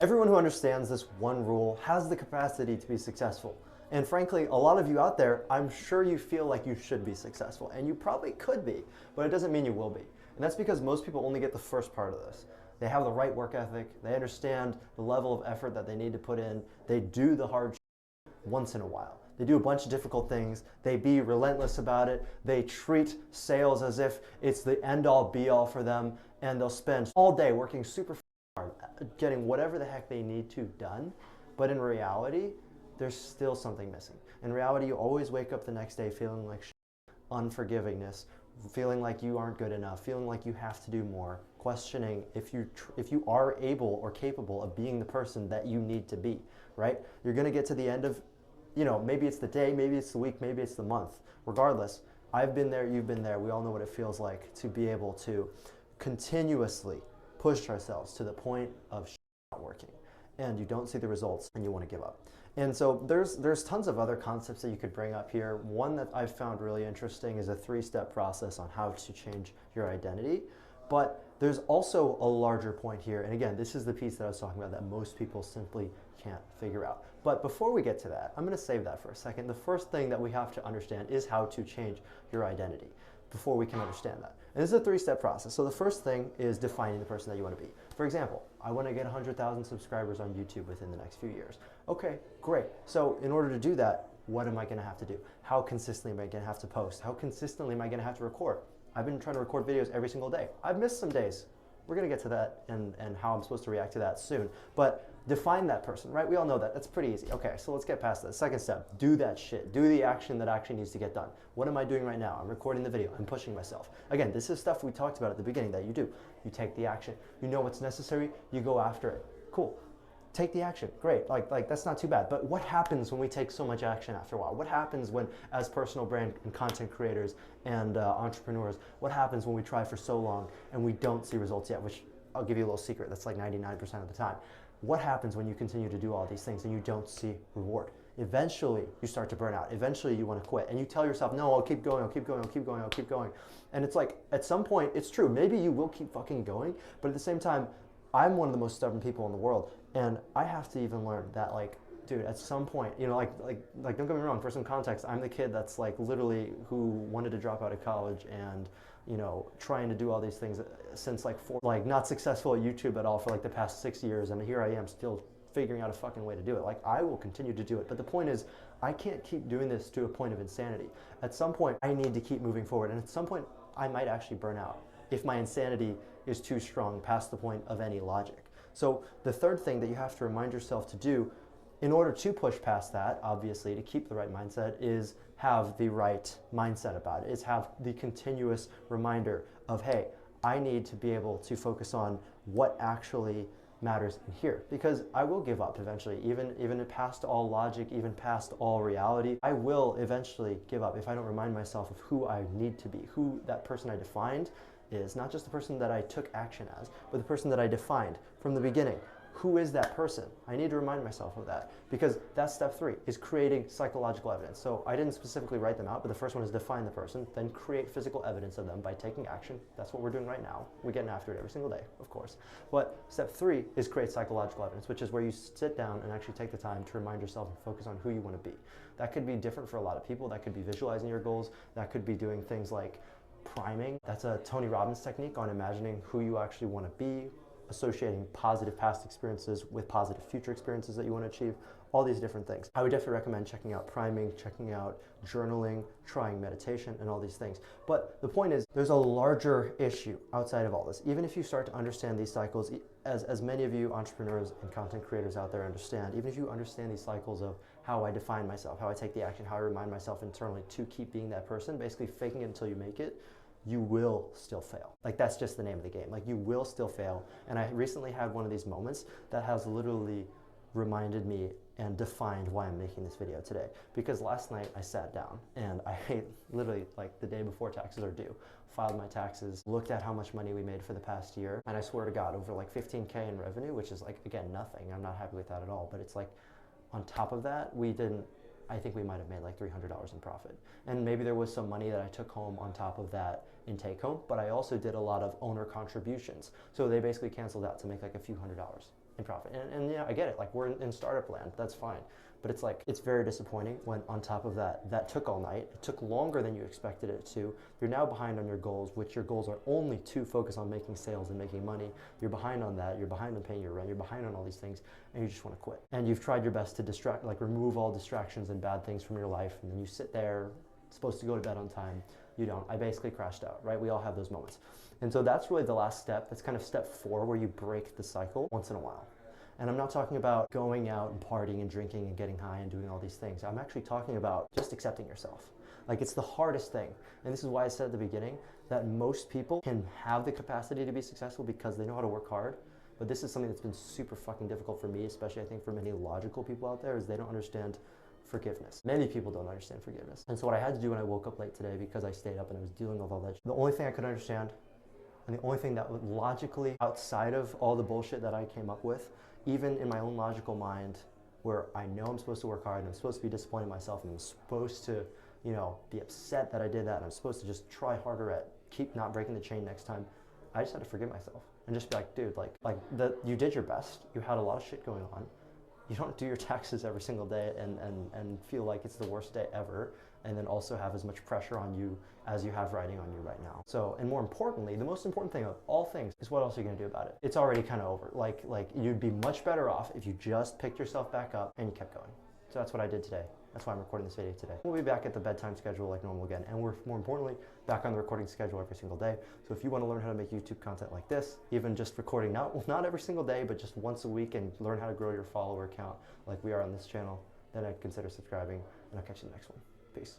Everyone who understands this one rule has the capacity to be successful. And frankly, a lot of you out there, I'm sure you feel like you should be successful, and you probably could be, but it doesn't mean you will be. And that's because most people only get the first part of this. They have the right work ethic, they understand the level of effort that they need to put in, they do the hard once in a while. They do a bunch of difficult things, they be relentless about it, they treat sales as if it's the end-all be-all for them, and they'll spend all day working super hard, getting whatever the heck they need to done, but in reality, there's still something missing. In reality, you always wake up the next day feeling like unforgivingness, feeling like you aren't good enough, feeling like you have to do more, questioning if you are able or capable of being the person that you need to be, right? You're gonna get to the end of, maybe it's the day, maybe it's the week, maybe it's the month. Regardless, I've been there, you've been there, we all know what it feels like to be able to continuously push ourselves to the point of not working, and you don't see the results and you want to give up. And so there's tons of other concepts that you could bring up here. One that I've found really interesting is a 3-step process on how to change your identity. But there's also a larger point here. And again, this is the piece that I was talking about that most people simply can't figure out. But before we get to that, I'm going to save that for a second. The first thing that we have to understand is how to change your identity before we can understand that. And this is a 3-step process. So the first thing is defining the person that you want to be. For example, I want to get 100,000 subscribers on YouTube within the next few years. Okay, great. So in order to do that, what am I going to have to do? How consistently am I going to have to post? How consistently am I going to have to record? I've been trying to record videos every single day. I've missed some days. We're going to get to that and how I'm supposed to react to that soon. But define that person, right? We all know that. That's pretty easy. Okay, so let's get past that. Second step, do that shit. Do the action that actually needs to get done. What am I doing right now? I'm recording the video. I'm pushing myself. Again, this is stuff we talked about at the beginning that you do. You take the action. You know what's necessary. You go after it. Cool. Take the action. Great. Like that's not too bad. But what happens when we take so much action after a while? What happens when, as personal brand and content creators and entrepreneurs, what happens when we try for so long and we don't see results yet? Which I'll give you a little secret. That's like 99% of the time. What happens when you continue to do all these things and you don't see reward? Eventually, you start to burn out. Eventually, you want to quit. And you tell yourself, no, I'll keep going, I'll keep going, I'll keep going, I'll keep going. And it's like, at some point, it's true. Maybe you will keep fucking going. But at the same time, I'm one of the most stubborn people in the world. And I have to even learn that, like, dude, at some point, like don't get me wrong, for some context, I'm the kid that's like literally who wanted to drop out of college and, trying to do all these things since like not successful at YouTube at all for like the past 6 years. And here I am still figuring out a fucking way to do it. Like, I will continue to do it. But the point is, I can't keep doing this to a point of insanity. At some point, I need to keep moving forward. And at some point, I might actually burn out if my insanity is too strong past the point of any logic. So the third thing that you have to remind yourself to do in order to push past that, obviously, to keep the right mindset, is have the right mindset about it. Is have the continuous reminder of, hey, I need to be able to focus on what actually matters in here. Because I will give up eventually, even past all logic, even past all reality. I will eventually give up if I don't remind myself of who I need to be, who that person I defined is, not just the person that I took action as, but the person that I defined from the beginning. Who is that person? I need to remind myself of that, because that's step 3, is creating psychological evidence. So I didn't specifically write them out, but the first one is define the person, then create physical evidence of them by taking action. That's what we're doing right now. We're getting after it every single day, of course. But step 3 is create psychological evidence, which is where you sit down and actually take the time to remind yourself and focus on who you want to be. That could be different for a lot of people. That could be visualizing your goals. That could be doing things like priming. That's a Tony Robbins technique on imagining who you actually want to be, associating positive past experiences with positive future experiences that you want to achieve, all these different things. I would definitely recommend checking out priming, checking out journaling, trying meditation, and all these things. But the point is, there's a larger issue outside of all this. Even if you start to understand these cycles, as many of you entrepreneurs and content creators out there understand, even if you understand these cycles of how I define myself, how I take the action, how I remind myself internally to keep being that person, basically faking it until you make it, you will still fail. Like, that's just the name of the game. Like, you will still fail. And I recently had one of these moments that has literally reminded me and defined why I'm making this video today. Because last night I sat down and I literally, like the day before taxes are due, filed my taxes, looked at how much money we made for the past year, and I swear to God, over like 15K in revenue, which is like, again, nothing. I'm not happy with that at all, but it's like, on top of that, I think we might have made like $300 in profit. And maybe there was some money that I took home on top of that in take home, but I also did a lot of owner contributions. So they basically canceled out to make like a few $100s. in profit. And yeah, I get it. Like we're in startup land. That's fine. But it's like, it's very disappointing when on top of that, that took all night. It took longer than you expected it to. You're now behind on your goals, which your goals are only to focus on making sales and making money. You're behind on that. You're behind on paying your rent. You're behind on all these things, and you just want to quit. And you've tried your best to distract, like remove all distractions and bad things from your life. And then you sit there, supposed to go to bed on time. You don't. I basically crashed out, right? We all have those moments. And so that's really the last step. That's kind of step 4, where you break the cycle once in a while. And I'm not talking about going out and partying and drinking and getting high and doing all these things. I'm actually talking about just accepting yourself. Like it's the hardest thing. And this is why I said at the beginning that most people can have the capacity to be successful because they know how to work hard. But this is something that's been super fucking difficult for me, especially I think for many logical people out there, is they don't understand forgiveness. Many people don't understand forgiveness. And so what I had to do when I woke up late today, because I stayed up and I was dealing with all that, the only thing I could understand and the only thing that would logically, outside of all the bullshit that I came up with, even in my own logical mind, where I know I'm supposed to work hard and I'm supposed to be disappointed in myself and I'm supposed to, you know, be upset that I did that and I'm supposed to just try harder at keep not breaking the chain next time, I just had to forgive myself and just be like, dude, you did your best. You had a lot of shit going on. You don't do your taxes every single day and feel like it's the worst day ever, and then also have as much pressure on you as you have riding on you right now. So, and more importantly, the most important thing of all things is what else are you gonna do about it? It's already kind of over. Like you'd be much better off if you just picked yourself back up and you kept going. So that's what I did today. That's why I'm recording this video today. We'll be back at the bedtime schedule like normal again, and we're more importantly back on the recording schedule every single day. So if you want to learn how to make YouTube content like this, even just recording not every single day, but just once a week, and learn how to grow your follower count like we are on this channel, then I'd consider subscribing, and I'll catch you in the next one. Peace.